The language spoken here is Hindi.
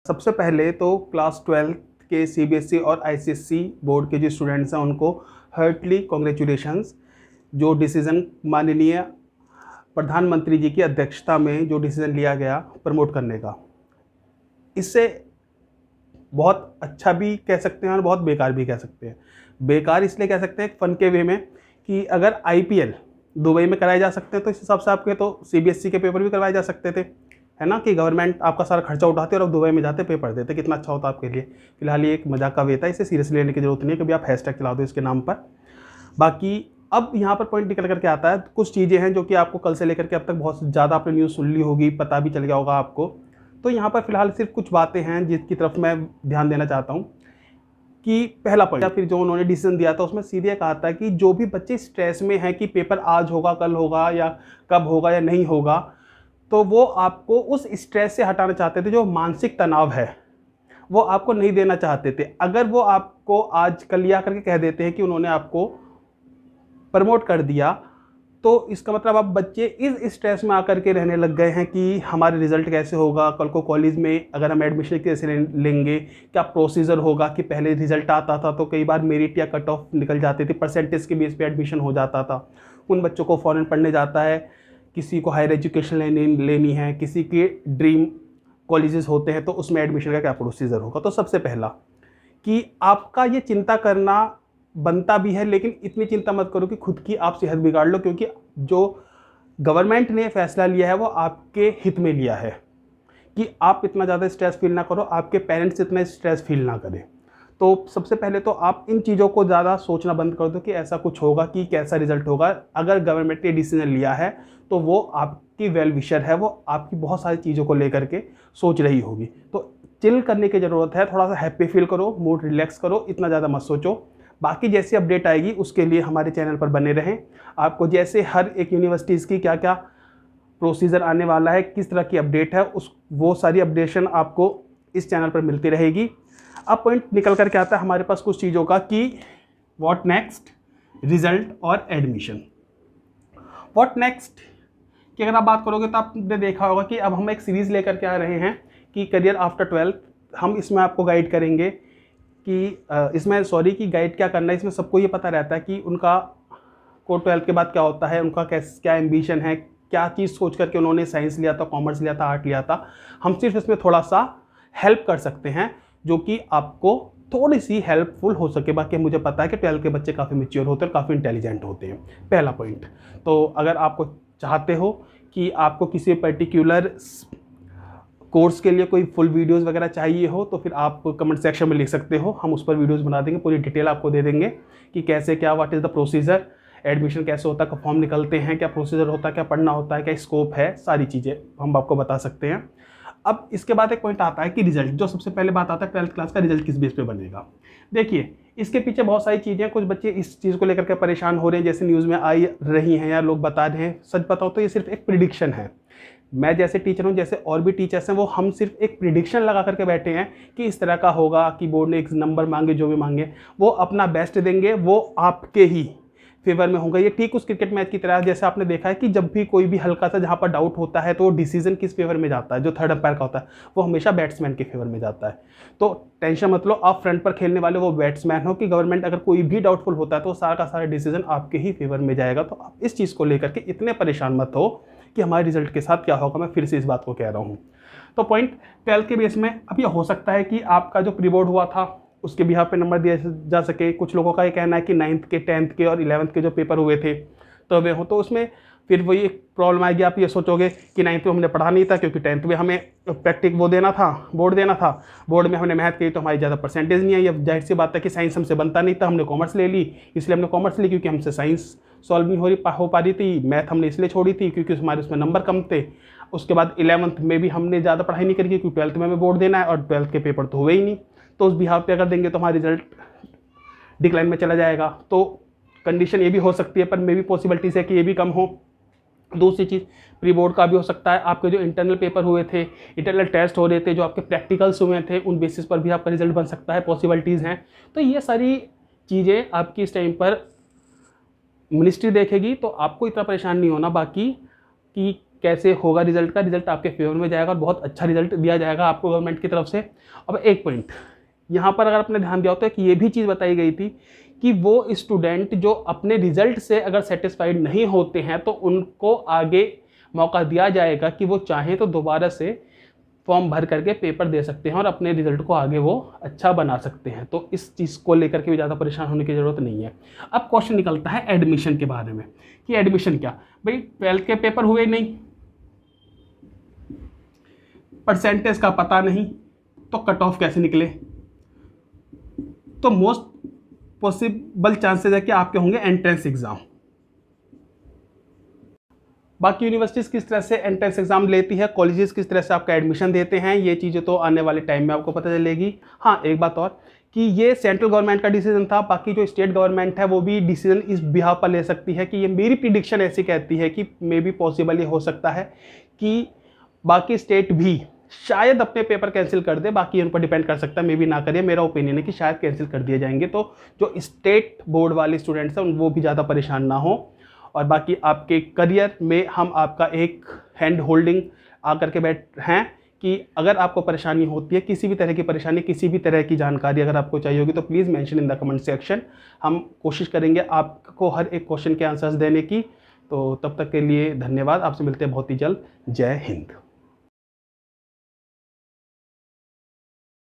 सबसे पहले तो क्लास 12th के सीबीएसई और आईसीएसई बोर्ड के जो स्टूडेंट्स हैं उनको हार्टली कॉन्ग्रेचुलेशंस। जो डिसीज़न माननीय प्रधानमंत्री जी की अध्यक्षता में जो डिसीज़न लिया गया प्रमोट करने का, इससे बहुत अच्छा भी कह सकते हैं और बहुत बेकार भी कह सकते हैं। बेकार इसलिए कह सकते हैं फ़न के वे में कि अगर आईपीएल दुबई में कराए जा सकते हैं तो इस हिसाब से आपके तो सीबीएसई के पेपर भी करवाए जा सकते थे, है ना, कि गवर्नमेंट आपका सारा खर्चा उठाते और अब दुबई में जाते पेपर देते, कितना अच्छा होता आपके लिए। फिलहाल ये एक मजाक का वे था, इसे सीरियसली लेने की जरूरत नहीं है, कभी आप हैशटैग चला दो इसके नाम पर। बाकी अब यहाँ पर पॉइंट निकल करके आता है, कुछ चीज़ें हैं जो कि आपको कल से लेकर के अब तक बहुत ज़्यादा आपने न्यूज़ सुन ली होगी, पता भी चल गया होगा आपको। तो यहाँ पर फिलहाल सिर्फ कुछ बातें हैं जिसकी तरफ मैं ध्यान देना चाहता हूँ कि पहला पॉइंट या फिर जो उन्होंने डिसीजन दिया था उसमें सीधे कहा था कि जो भी बच्चे स्ट्रेस में हैं कि पेपर आज होगा, कल होगा या कब होगा या नहीं होगा, तो वो आपको उस स्ट्रेस से हटाना चाहते थे। जो मानसिक तनाव है वो आपको नहीं देना चाहते थे। अगर वो आपको आज कल या करके कह देते हैं कि उन्होंने आपको प्रमोट कर दिया, तो इसका मतलब अब बच्चे इस स्ट्रेस में आकर के रहने लग गए हैं कि हमारे रिज़ल्ट कैसे होगा, कल को कॉलेज में अगर हम एडमिशन कैसे लेंगे, क्या प्रोसीजर होगा। कि पहले रिज़ल्ट आता था तो कई बार मेरिट या कट ऑफ निकल जाते थे, परसेंटेज के बेस पे एडमिशन हो जाता था। उन बच्चों को फॉरेन पढ़ने जाता है, किसी को हायर एजुकेशन लेनी है, किसी के ड्रीम कॉलेजेस होते हैं, तो उसमें एडमिशन का क्या प्रोसीजर होगा। तो सबसे पहला कि आपका ये चिंता करना बनता भी है, लेकिन इतनी चिंता मत करो कि खुद की आप सेहत बिगाड़ लो, क्योंकि जो गवर्नमेंट ने फैसला लिया है वो आपके हित में लिया है कि आप इतना ज़्यादा स्ट्रेस फील ना करो, आपके पेरेंट्स इतना स्ट्रेस फील ना करें। तो सबसे पहले तो आप इन चीज़ों को ज़्यादा सोचना बंद कर दो कि ऐसा कुछ होगा, कि कैसा रिजल्ट होगा। अगर गवर्नमेंट ने डिसीजन लिया है तो वो आपकी वेल विशर है, वो आपकी बहुत सारी चीज़ों को लेकर के सोच रही होगी। तो चिल करने की ज़रूरत है, थोड़ा सा हैप्पी फील करो, मूड रिलैक्स करो, इतना ज़्यादा मत सोचो। बाकी जैसी अपडेट आएगी उसके लिए हमारे चैनल पर बने रहें। आपको जैसे हर एक यूनिवर्सिटीज़ की क्या क्या प्रोसीजर आने वाला है, किस तरह की अपडेट है, वो सारी अपडेशन आपको इस चैनल पर मिलती रहेगी। अब पॉइंट निकल कर के आता है हमारे पास कुछ चीज़ों का कि व्हाट नेक्स्ट, रिजल्ट और एडमिशन। व्हाट नेक्स्ट की अगर आप बात करोगे तो आपने देखा होगा कि अब हम एक सीरीज़ लेकर के आ रहे हैं कि करियर आफ्टर 12th। हम इसमें आपको गाइड करेंगे कि इसमें कि गाइड क्या करना है। इसमें सबको ये पता रहता है कि उनका को 12th के बाद क्या होता है, उनका क्या एम्बिशन है, क्या चीज़ सोच करके उन्होंने साइंस लिया था, कॉमर्स लिया था, आर्ट लिया था। हम सिर्फ इसमें थोड़ा सा हेल्प कर सकते हैं जो कि आपको थोड़ी सी हेल्पफुल हो सके। बाकी मुझे पता है कि 12th के बच्चे काफ़ी मैच्योर होते हैं और काफ़ी इंटेलिजेंट होते हैं। पहला पॉइंट, तो अगर आपको चाहते हो कि आपको किसी पर्टिकुलर कोर्स के लिए कोई फुल वीडियोस वगैरह चाहिए हो तो फिर आप कमेंट सेक्शन में लिख सकते हो, हम उस पर वीडियोस बना देंगे, पूरी डिटेल आपको दे देंगे कि कैसे क्या, what is the procedure, admission कैसे होता है, कब फॉर्म निकलते हैं, क्या प्रोसीजर होता है, क्या पढ़ना होता है, क्या स्कोप है, सारी चीज़ें हम आपको बता सकते हैं। अब इसके बाद एक पॉइंट आता है कि रिजल्ट। जो सबसे पहले बात आता है 12th क्लास का रिजल्ट किस बेस पे बनेगा। देखिए इसके पीछे बहुत सारी चीज़ें, कुछ बच्चे इस चीज़ को लेकर के परेशान हो रहे हैं, जैसे न्यूज़ में आई रही हैं या लोग बता रहे हैं। सच बताओ तो ये सिर्फ एक प्रिडिक्शन है। मैं जैसे टीचर हूँ, जैसे और भी टीचर्स हैं, वो हम सिर्फ एक प्रिडिक्शन लगा करके बैठे हैं कि इस तरह का होगा, कि बोर्ड ने एक नंबर मांगे, जो भी मांगे वो अपना बेस्ट देंगे, वो आपके ही फेवर में होगा। ये ठीक उस क्रिकेट मैच की तरह, जैसे आपने देखा है कि जब भी कोई भी हल्का सा जहाँ पर डाउट होता है तो वो डिसीजन किस फेवर में जाता है, जो थर्ड अंपायर का होता है वो हमेशा बैट्समैन के फेवर में जाता है। तो टेंशन मत लो, आप फ्रंट पर खेलने वाले वो बैट्समैन हो कि गवर्नमेंट अगर कोई भी डाउटफुल होता है तो सारा का सारा डिसीजन आपके ही फेवर में जाएगा। तो आप इस चीज़ को लेकर के इतने परेशान मत हो कि हमारे रिजल्ट के साथ क्या होगा। मैं फिर से इस बात को कह रहा हूँ। तो पॉइंट 12th के बेस में अब ये हो सकता है कि आपका जो प्री बोर्ड हुआ था उसके बिहाफ पे नंबर दिया जा सके। कुछ लोगों का ये कहना है कि 9th के 10th के और 11th के जो पेपर हुए थे तो वे हो, तो उसमें फिर वही एक प्रॉब्लम आएगी। आप ये सोचोगे कि 9th में हमने पढ़ा नहीं था क्योंकि 10th में हमें प्रैक्टिक वो देना था, बोर्ड देना था, बोर्ड में हमने मैथ की तो हमारी ज़्यादा परसेंटेज नहीं आई। अब जाहिर सी बात है कि साइंस हमसे बनता नहीं था, हमने कॉमर्स ले ली, इसलिए हमने कॉमर्स ली क्योंकि हमसे साइंस सॉल्व नहीं हो पा रही थी। मैथ हमने इसलिए छोड़ी थी क्योंकि हमारे उसमें नंबर कम थे। उसके बाद 11th में भी हमने ज़्यादा पढ़ाई नहीं करी क्योंकि 12th में हमें बोर्ड देना है और 12th के पेपर तो हुए ही नहीं। तो उस बिहाफ पे अगर देंगे तो हमारा रिजल्ट डिक्लाइन में चला जाएगा। तो कंडीशन ये भी हो सकती है, पर मे भी पॉसिबिलिटीज़ है कि ये भी कम हो। दूसरी चीज़ प्री बोर्ड का भी हो सकता है, आपके जो इंटरनल पेपर हुए थे, इंटरनल टेस्ट हो रहे थे, जो आपके प्रैक्टिकल्स हुए थे, उन बेसिस पर भी आपका रिजल्ट बन सकता है, पॉसिबिलिटीज़ हैं। तो ये सारी चीज़ें आपकी इस टाइम पर मिनिस्ट्री देखेगी, तो आपको इतना परेशान नहीं होना। बाकी कि कैसे होगा रिजल्ट का, रिजल्ट आपके फेवर में जाएगा और बहुत अच्छा रिजल्ट दिया जाएगा आपको गवर्नमेंट की तरफ से। अब एक पॉइंट यहाँ पर अगर आपने ध्यान दिया होता है कि ये भी चीज़ बताई गई थी कि वो स्टूडेंट जो अपने रिजल्ट से अगर सेटिस्फाइड नहीं होते हैं तो उनको आगे मौका दिया जाएगा कि वो चाहें तो दोबारा से फॉर्म भर करके पेपर दे सकते हैं और अपने रिजल्ट को आगे वो अच्छा बना सकते हैं। तो इस चीज़ को लेकर के भी ज़्यादा परेशान होने की ज़रूरत नहीं है। अब क्वेश्चन निकलता है एडमिशन के बारे में कि एडमिशन क्या, भाई 12th के पेपर हुए नहीं, परसेंटेज का पता नहीं, तो कट ऑफ कैसे निकले? तो मोस्ट पॉसिबल चांसेस है कि आपके होंगे एंट्रेंस एग्जाम। बाकी यूनिवर्सिटीज़ किस तरह से एंट्रेंस एग्जाम लेती है, कॉलेजेस किस तरह से आपका एडमिशन देते हैं, ये चीज़ें तो आने वाले टाइम में आपको पता चलेगी। हाँ, एक बात और कि ये सेंट्रल गवर्नमेंट का डिसीजन था, बाकी जो स्टेट गवर्नमेंट है वो भी डिसीजन इस बिहाफ पर ले सकती है कि ये मेरी प्रिडिक्शन ऐसी कहती है कि मे बी पॉसिबल ये हो सकता है कि बाकी स्टेट भी शायद अपने पेपर कैंसिल कर दे, बाकी उन पर डिपेंड कर सकता है, मे बी ना करिए। मेरा ओपिनियन है कि शायद कैंसिल कर दिए जाएंगे, तो जो स्टेट बोर्ड वाले स्टूडेंट्स हैं वो भी ज़्यादा परेशान ना हो। और बाकी आपके करियर में हम आपका एक हैंड होल्डिंग आकर के बैठ हैं कि अगर आपको परेशानी होती है, किसी भी तरह की परेशानी, किसी भी तरह की जानकारी अगर आपको चाहिए होगी तो please mention in the comment section. हम कोशिश करेंगे आपको हर एक क्वेश्चन के आंसर्स देने की। तो तब तक के लिए धन्यवाद, आपसे मिलते हैं बहुत ही जल्द। जय हिंद।